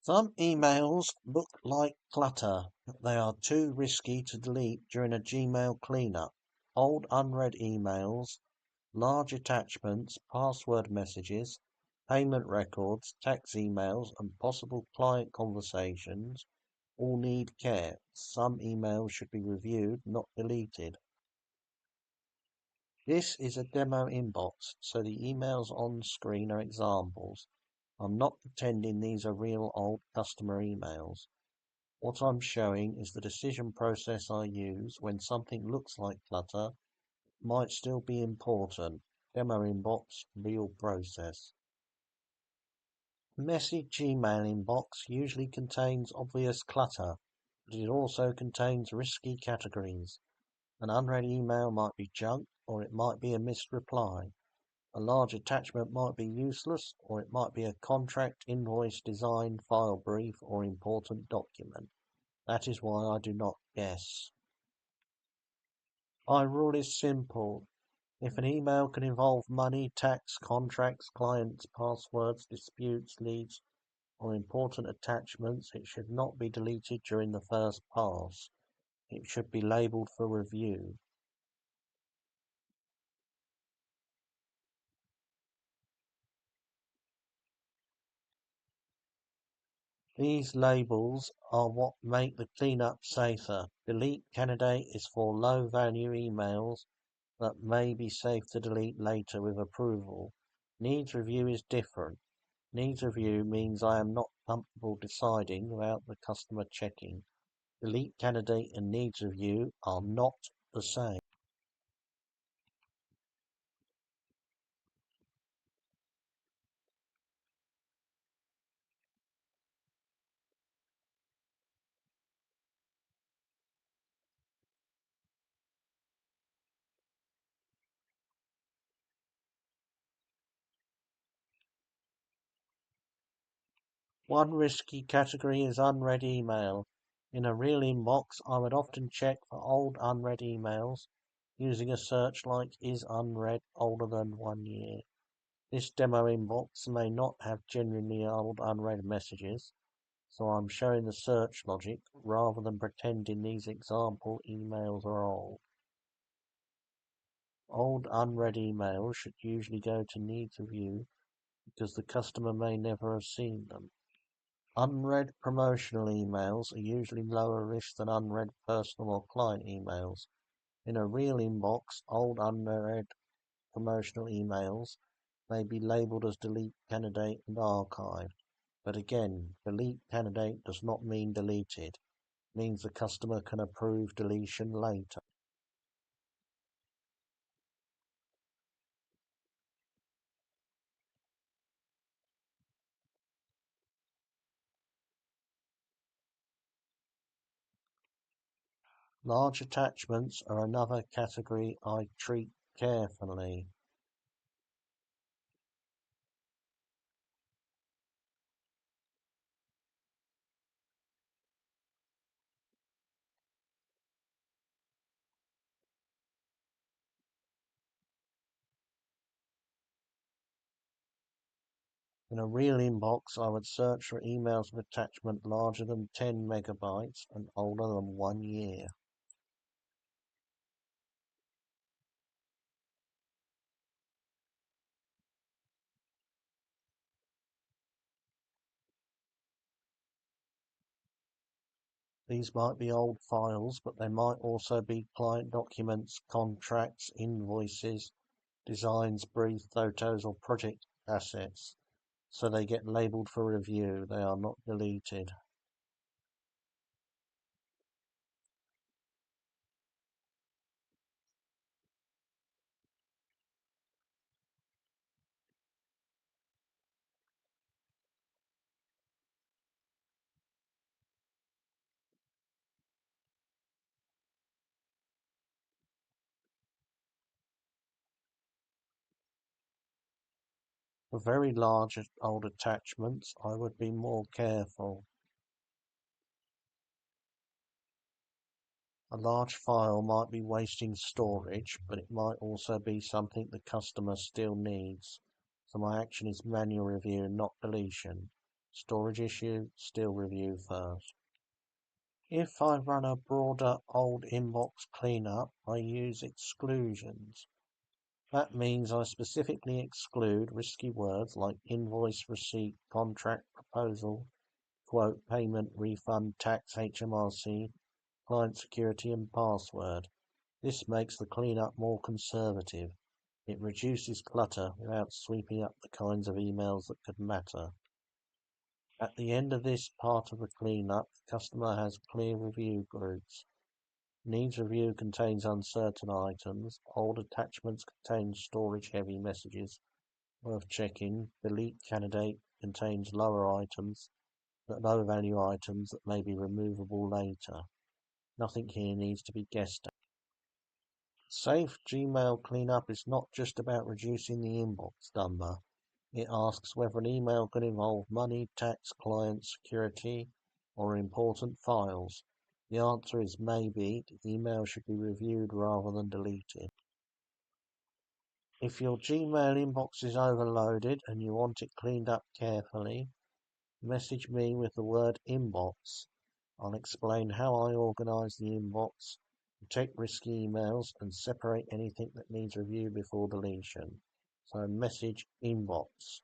Some emails look like clutter, but they are too risky to delete during a Gmail cleanup. Old unread emails, large attachments, password messages, payment records, tax emails, and possible client conversations all need care. Some emails should be reviewed, not deleted. This is a demo inbox, so the emails on screen are examples. I'm not pretending these are real old customer emails. What I'm showing is the decision process I use when something looks like clutter, might still be important. Demo inbox, real process. Messy Gmail inbox usually contains obvious clutter, but it also contains risky categories. An unread email might be junk, or it might be a missed reply. A large attachment might be useless, or it might be a contract, invoice, design, file brief, or important document. That is why I do not guess. My rule is simple. If an email can involve money, tax, contracts, clients, passwords, disputes, leads, or important attachments, it should not be deleted during the first pass. It should be labeled for review. These labels are what make the cleanup safer. Delete candidate is for low value emails that may be safe to delete later with approval. Needs review is different. Needs review means I am not comfortable deciding without the customer checking. Delete candidate and needs review are not the same. One risky category is unread email. In a real inbox, I would often check for old unread emails using a search like is unread older than 1 year. This demo inbox may not have genuinely old unread messages, so I'm showing the search logic rather than pretending these example emails are old. Old unread emails should usually go to needs review because the customer may never have seen them. Unread promotional emails are usually lower risk than unread personal or client emails. In a real inbox, old unread promotional emails may be labeled as delete candidate and archived. But again, delete candidate does not mean deleted. It means the customer can approve deletion later. Large attachments are another category I treat carefully. In a real inbox, I would search for emails with attachment larger than 10 megabytes and older than 1 year. These might be old files, but they might also be client documents, contracts, invoices, designs, brief photos, or project assets. So they get labeled for review. They are not deleted. For very large old attachments, I would be more careful. A large file might be wasting storage, but it might also be something the customer still needs. So my action is manual review, not deletion. storage issue, still review first. If I run a broader old inbox cleanup, I use exclusions. That means I specifically exclude risky words like invoice, receipt, contract, proposal, quote, payment, refund, tax, HMRC, client security, and password. This makes the cleanup more conservative. It reduces clutter without sweeping up the kinds of emails that could matter. At the end of this part of the cleanup, the customer has clear review groups. Needs review contains uncertain items. Old attachments contain storage-heavy messages worth checking. Delete candidate contains lower items, low-value items that may be removable later. Nothing here needs to be guessed at. Safe Gmail cleanup is not just about reducing the inbox number. It asks whether an email could involve money, tax, client security, or important files. The answer is maybe. The email should be reviewed rather than deleted. If your Gmail inbox is overloaded and you want it cleaned up carefully, message me with the word inbox. I'll explain how I organize the inbox, protect risky emails, and separate anything that needs review before deletion. So message inbox.